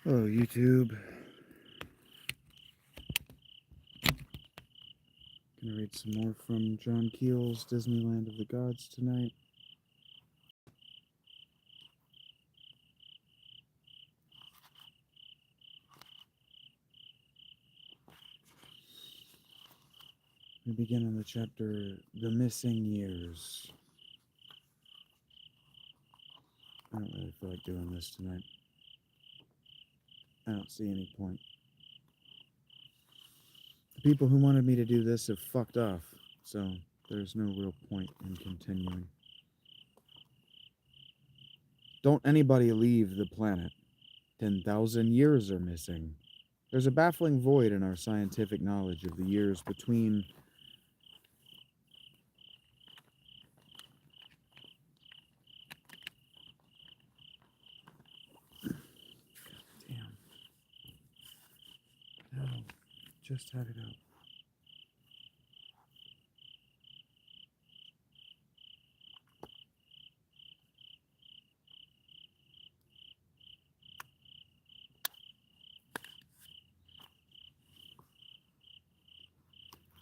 Hello, YouTube. Gonna read some more from John Keel's Disneyland of the Gods tonight. We begin on the chapter The Missing Years. I don't really feel like doing this tonight. I don't see any point. The people who wanted me to do this have fucked off, so there's no real point in continuing. Don't anybody leave the planet. 10,000 years are missing. There's a baffling void in our scientific knowledge of the years between no, just had it out.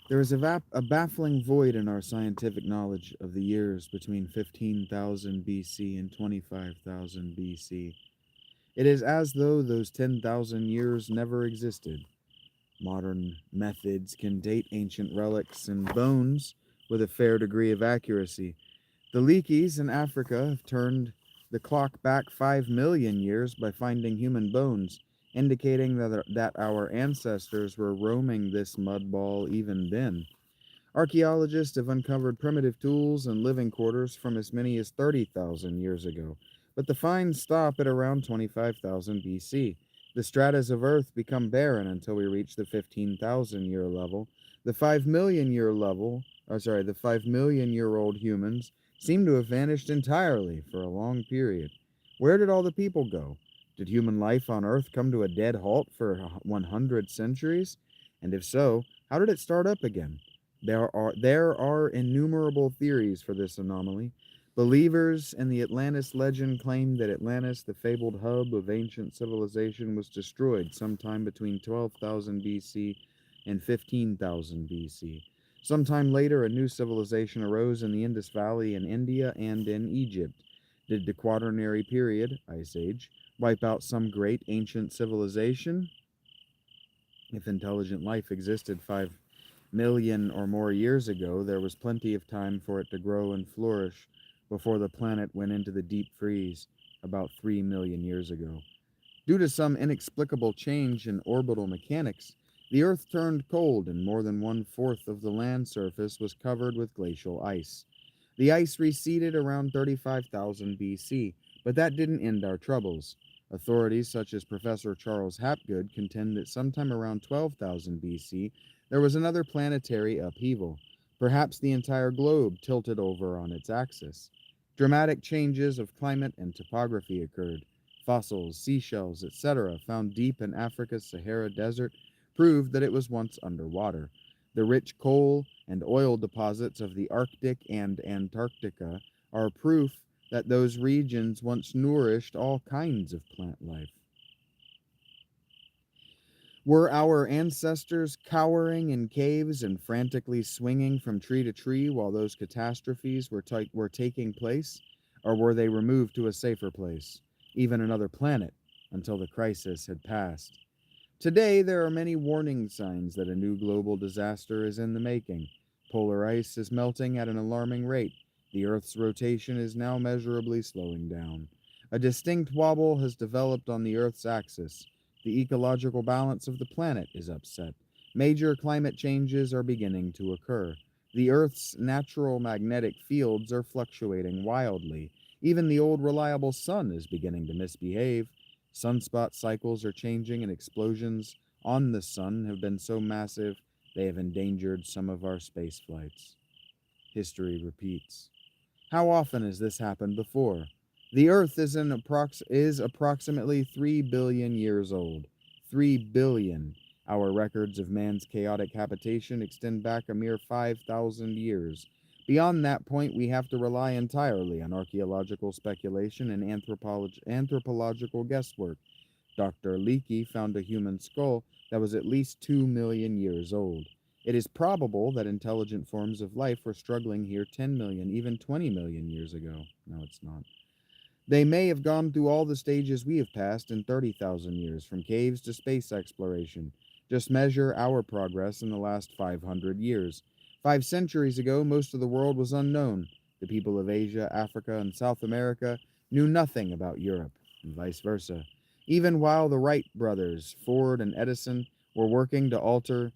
There is a baffling void in our scientific knowledge of the years between 15,000 BC and 25,000 BC. It is as though those 10,000 years never existed. Modern methods can date ancient relics and bones with a fair degree of accuracy. The Leakeys in Africa have turned the clock back 5 million years by finding human bones, indicating that our ancestors were roaming this mud ball even then. Archaeologists have uncovered primitive tools and living quarters from as many as 30,000 years ago, but the finds stop at around 25,000 BC. The stratas of Earth become barren until we reach the 15,000 year level. The 5 million year the 5 million year old humans seem to have vanished entirely for a long period. Where did all the people go? Did human life on Earth come to a dead halt for 100 centuries? And if so, how did it start up again? There are innumerable theories for this anomaly. Believers in the Atlantis legend claim that Atlantis, the fabled hub of ancient civilization, was destroyed sometime between 12,000 BC and 15,000 BC. Sometime later, a new civilization arose in the Indus Valley in India and in Egypt. Did the Quaternary Period, Ice Age, wipe out some great ancient civilization? If intelligent life existed 5 million or more years ago, there was plenty of time for it to grow and flourish before the planet went into the deep freeze about 3 million years ago. Due to some inexplicable change in orbital mechanics, the Earth turned cold and more than 1/4 of the land surface was covered with glacial ice. The ice receded around 35,000 BC, but that didn't end our troubles. Authorities such as Professor Charles Hapgood contend that sometime around 12,000 BC, there was another planetary upheaval. Perhaps the entire globe tilted over on its axis. Dramatic changes of climate and topography occurred. Fossils, seashells, etc., found deep in Africa's Sahara Desert proved that it was once underwater. The rich coal and oil deposits of the Arctic and Antarctica are proof that those regions once nourished all kinds of plant life. Were our ancestors cowering in caves and frantically swinging from tree to tree while those catastrophes were taking place? Or were they removed to a safer place, even another planet, until the crisis had passed? Today, there are many warning signs that a new global disaster is in the making. Polar ice is melting at an alarming rate. The Earth's rotation is now measurably slowing down. A distinct wobble has developed on the Earth's axis. The ecological balance of the planet is upset. Major climate changes are beginning to occur. The Earth's natural magnetic fields are fluctuating wildly. Even the old reliable sun is beginning to misbehave. Sunspot cycles are changing, and explosions on the sun have been so massive they have endangered some of our space flights. History repeats. How often has this happened before? The Earth is approximately 3 billion years old. 3 billion. Our records of man's chaotic habitation extend back a mere 5,000 years. Beyond that point, we have to rely entirely on archaeological speculation and anthropological guesswork. Dr. Leakey found a human skull that was at least 2 million years old. It is probable that intelligent forms of life were struggling here 10 million, even 20 million years ago. No, it's not. They may have gone through all the stages we have passed in 30,000 years, from caves to space exploration. Just measure our progress in the last 500 years. 5 centuries ago, most of the world was unknown. The people of Asia, Africa, and South America knew nothing about Europe, and vice versa. Even while the Wright brothers, Ford and Edison, were working to alter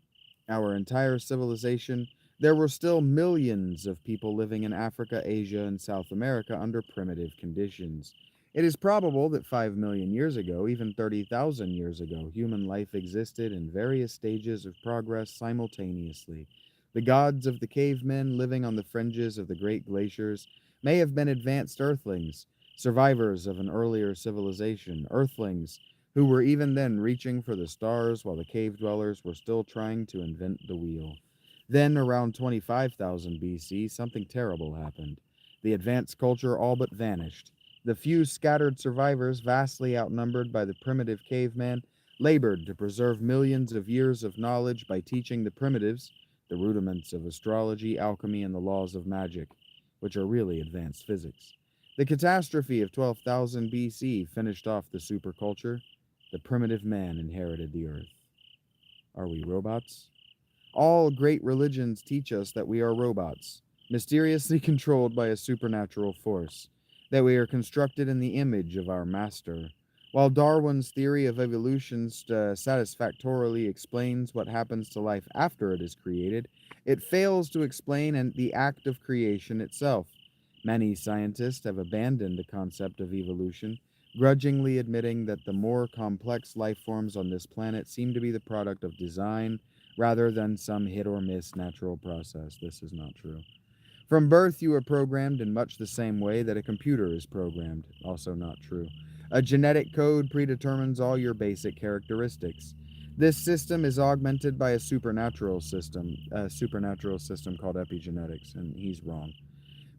our entire civilization, there were still millions of people living in Africa, Asia, and South America under primitive conditions. It is probable that 5 million years ago, even 30,000 years ago, human life existed in various stages of progress simultaneously. The gods of the cavemen living on the fringes of the great glaciers may have been advanced earthlings, survivors of an earlier civilization, earthlings who were even then reaching for the stars while the cave dwellers were still trying to invent the wheel. Then, around 25,000 BC, something terrible happened. The advanced culture all but vanished. The few scattered survivors, vastly outnumbered by the primitive caveman, labored to preserve millions of years of knowledge by teaching the primitives the rudiments of astrology, alchemy, and the laws of magic, which are really advanced physics. The catastrophe of 12,000 BC finished off the superculture. The primitive man inherited the earth. Are we robots? All great religions teach us that we are robots, mysteriously controlled by a supernatural force, that we are constructed in the image of our master. While Darwin's theory of evolution satisfactorily explains what happens to life after it is created, it fails to explain the act of creation itself. Many scientists have abandoned the concept of evolution, grudgingly admitting that the more complex life forms on this planet seem to be the product of design rather than some hit or miss natural process. This is not true. From birth, you are programmed in much the same way that a computer is programmed. Also not true. A genetic code predetermines all your basic characteristics. This system is augmented by a supernatural system called epigenetics, and he's wrong.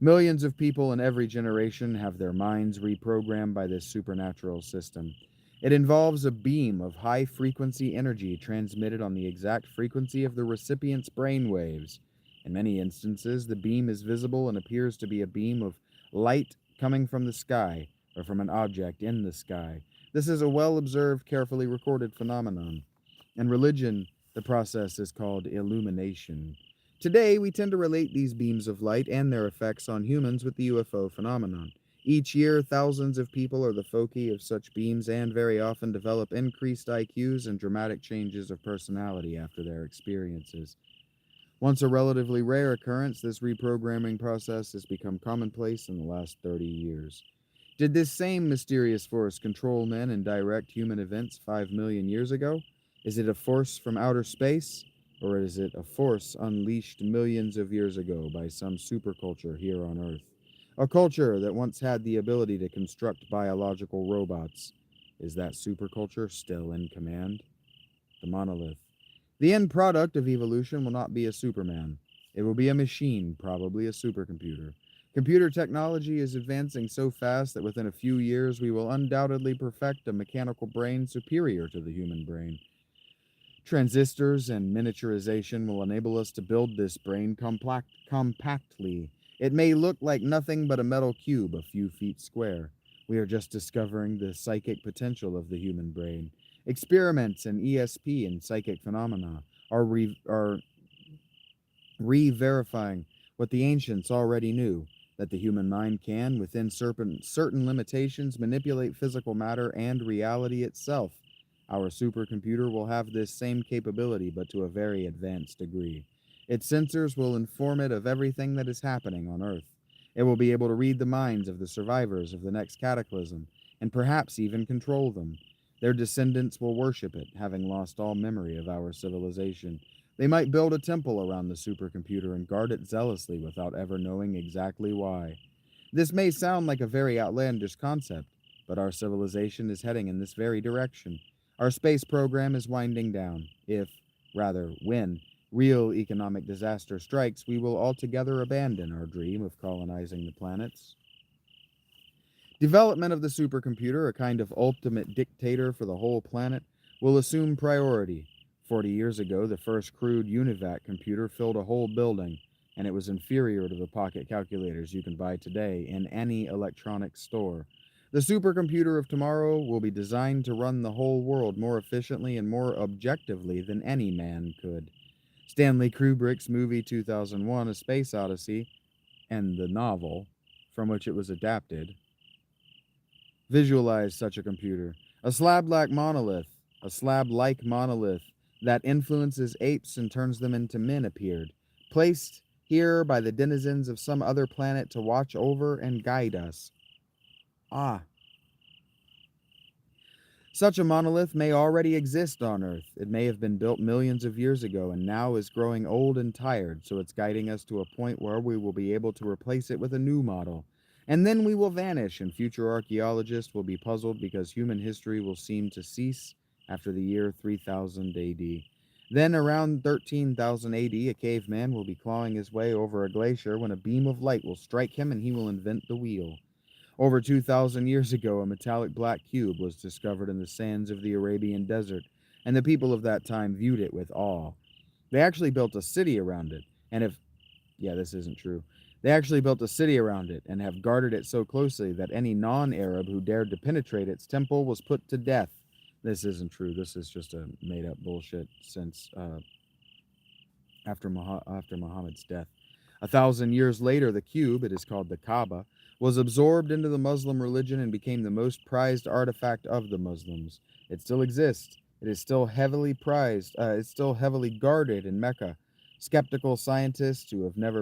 Millions of people in every generation have their minds reprogrammed by this supernatural system. It involves a beam of high frequency energy transmitted on the exact frequency of the recipient's brain waves. In many instances, the beam is visible and appears to be a beam of light coming from the sky or from an object in the sky. This is a well observed, carefully recorded phenomenon. In religion, the process is called illumination. Today, we tend to relate these beams of light and their effects on humans with the UFO phenomenon. Each year, thousands of people are the foci of such beams and very often develop increased IQs and dramatic changes of personality after their experiences. Once a relatively rare occurrence, this reprogramming process has become commonplace in the last 30 years. Did this same mysterious force control men and direct human events 5 million years ago? Is it a force from outer space? Or is it a force unleashed millions of years ago by some superculture here on Earth? A culture that once had the ability to construct biological robots. Is that superculture still in command? The monolith. The end product of evolution will not be a Superman. It will be a machine, probably a supercomputer. Computer technology is advancing so fast that within a few years we will undoubtedly perfect a mechanical brain superior to the human brain. Transistors and miniaturization will enable us to build this brain compactly. It may look like nothing but a metal cube a few feet square. We are just discovering the psychic potential of the human brain. Experiments in ESP and psychic phenomena are re-verifying what the ancients already knew, that the human mind can, within certain limitations, manipulate physical matter and reality itself. Our supercomputer will have this same capability, but to a very advanced degree. Its sensors will inform it of everything that is happening on Earth. It will be able to read the minds of the survivors of the next cataclysm, and perhaps even control them. Their descendants will worship it, having lost all memory of our civilization. They might build a temple around the supercomputer and guard it zealously without ever knowing exactly why. This may sound like a very outlandish concept, but our civilization is heading in this very direction. Our space program is winding down. When, real economic disaster strikes, we will altogether abandon our dream of colonizing the planets. Development of the supercomputer, a kind of ultimate dictator for the whole planet, will assume priority. 40 years ago, the first crude UNIVAC computer filled a whole building, and it was inferior to the pocket calculators you can buy today in any electronics store. The supercomputer of tomorrow will be designed to run the whole world more efficiently and more objectively than any man could. Stanley Kubrick's movie 2001 A Space Odyssey and the novel from which it was adapted visualize such a computer. A slab-like monolith that influences apes and turns them into men appeared, placed here by the denizens of some other planet to watch over and guide us. Ah, such a monolith may already exist on Earth. It may have been built millions of years ago and now is growing old and tired, so it's guiding us to a point where we will be able to replace it with a new model. And then we will vanish, and future archaeologists will be puzzled because human history will seem to cease after the year 3000 AD. Then, around 13,000 AD, a caveman will be clawing his way over a glacier when a beam of light will strike him and he will invent the wheel. Over 2,000 years ago, a metallic black cube was discovered in the sands of the Arabian desert, and the people of that time viewed it with awe. They actually built a city around it, and if yeah, this isn't true. They actually built a city around it and have guarded it so closely that any non-Arab who dared to penetrate its temple was put to death. This isn't true. This is just a made-up bullshit since after Muhammad's death. 1,000 years later, the cube, it is called the Kaaba, was absorbed into the Muslim religion and became the most prized artifact of the Muslims. It still exists. It is still heavily prized. It's still heavily guarded in Mecca. Skeptical scientists who have never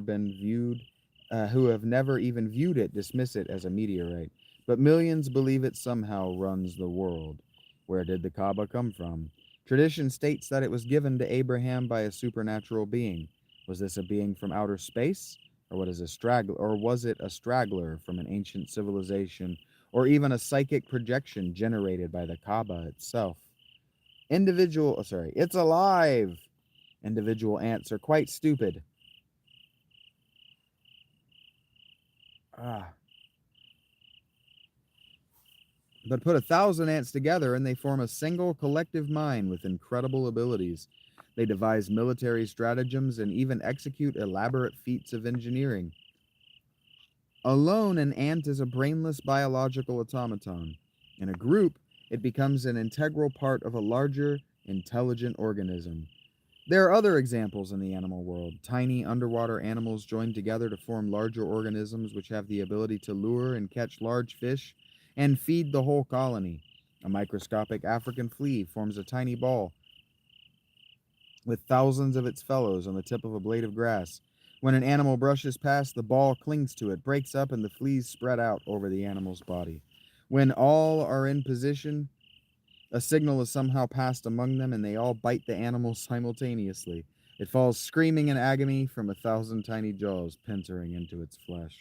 even viewed it, dismiss it as a meteorite. But millions believe it somehow runs the world. Where did the Kaaba come from? Tradition states that it was given to Abraham by a supernatural being. Was this a being from outer space? Or was it a straggler from an ancient civilization? Or even a psychic projection generated by the Kaaba itself? It's alive! Individual ants are quite stupid. But put 1,000 ants together and they form a single collective mind with incredible abilities. They devise military stratagems and even execute elaborate feats of engineering. Alone, an ant is a brainless biological automaton. In a group, it becomes an integral part of a larger, intelligent organism. There are other examples in the animal world. Tiny underwater animals join together to form larger organisms which have the ability to lure and catch large fish and feed the whole colony. A microscopic African flea forms a tiny ball with thousands of its fellows on the tip of a blade of grass. When an animal brushes past, the ball clings to it, breaks up, and the fleas spread out over the animal's body. When all are in position, a signal is somehow passed among them, and they all bite the animal simultaneously. It falls screaming in agony from 1,000 tiny jaws pincering into its flesh.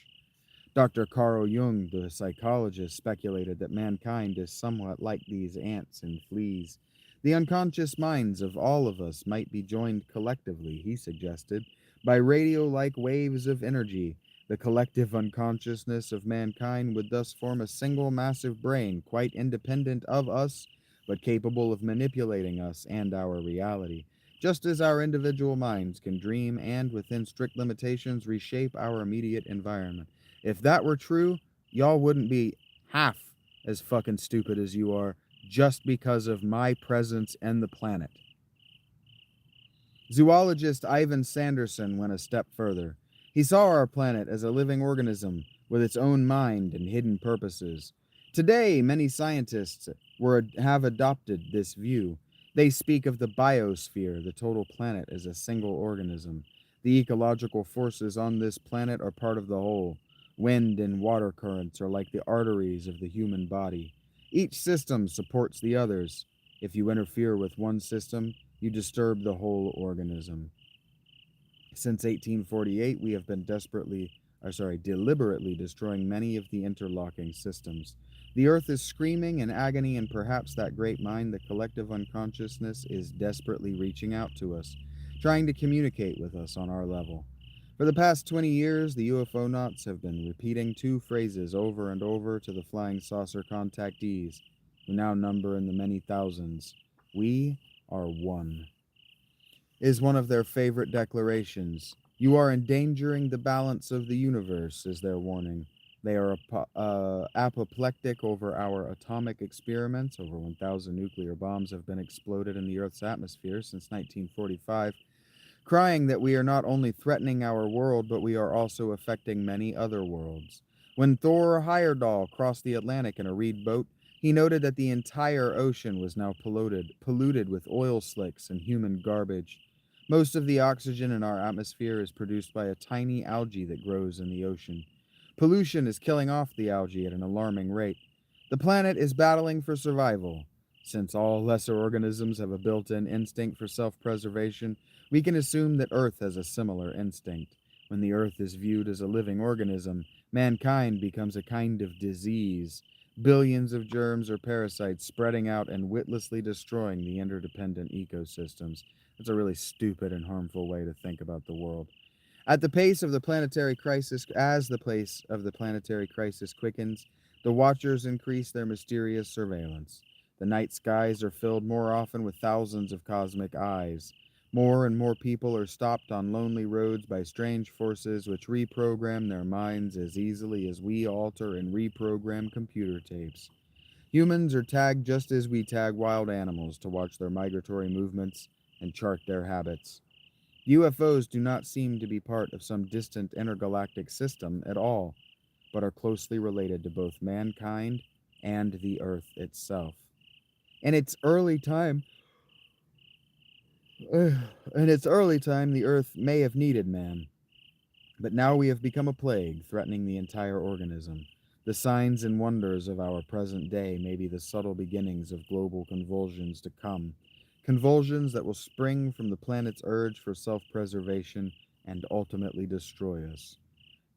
Dr. Carl Jung, the psychologist, speculated that mankind is somewhat like these ants and fleas. The unconscious minds of all of us might be joined collectively, he suggested, by radio-like waves of energy. The collective unconsciousness of mankind would thus form a single massive brain, quite independent of us, but capable of manipulating us and our reality. Just as our individual minds can dream and, within strict limitations, reshape our immediate environment. If that were true, y'all wouldn't be half as fucking stupid as you are just because of my presence and the planet. Zoologist Ivan Sanderson went a step further. He saw our planet as a living organism with its own mind and hidden purposes. Today, many scientists have adopted this view. They speak of the biosphere, the total planet, as a single organism. The ecological forces on this planet are part of the whole. Wind and water currents are like the arteries of the human body. Each system supports the others. If you interfere with one system, you disturb the whole organism. Since 1848, we have been deliberately destroying many of the interlocking systems. The earth is screaming in agony, and perhaps that great mind, the collective unconsciousness, is desperately reaching out to us, trying to communicate with us on our level. For the past 20 years, the UFO knots have been repeating two phrases over and over to the flying saucer contactees, who now number in the many thousands. We are one. Is one of their favorite declarations. You are endangering the balance of the universe, is their warning. They are apoplectic over our atomic experiments. Over 1,000 nuclear bombs have been exploded in the Earth's atmosphere since 1945, crying that we are not only threatening our world, but we are also affecting many other worlds. When Thor Heyerdahl crossed the Atlantic in a reed boat, he noted that the entire ocean was now polluted with oil slicks and human garbage. Most of the oxygen in our atmosphere is produced by a tiny algae that grows in the ocean. Pollution is killing off the algae at an alarming rate. The planet is battling for survival. Since all lesser organisms have a built in instinct for self preservation, we can assume that Earth has a similar instinct. When the Earth is viewed as a living organism, mankind becomes a kind of disease. Billions of germs or parasites spreading out and witlessly destroying the interdependent ecosystems. That's a really stupid and harmful way to think about the world. At the pace of the planetary crisis, as the pace of the planetary crisis quickens, the watchers increase their mysterious surveillance. The night skies are filled more often with thousands of cosmic eyes. More and more people are stopped on lonely roads by strange forces which reprogram their minds as easily as we alter and reprogram computer tapes. Humans are tagged just as we tag wild animals to watch their migratory movements and chart their habits. UFOs do not seem to be part of some distant intergalactic system at all, but are closely related to both mankind and the Earth itself. In its early time, the Earth may have needed man, but now we have become a plague threatening the entire organism. The signs and wonders of our present day may be the subtle beginnings of global convulsions to come, convulsions that will spring from the planet's urge for self preservation and ultimately destroy us.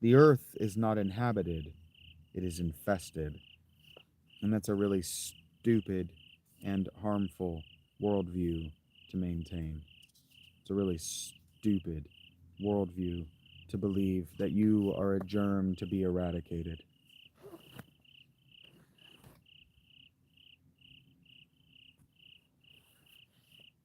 The Earth is not inhabited, it is infested. And that's a really stupid and harmful worldview to maintain. It's a really stupid worldview to believe that you are a germ to be eradicated.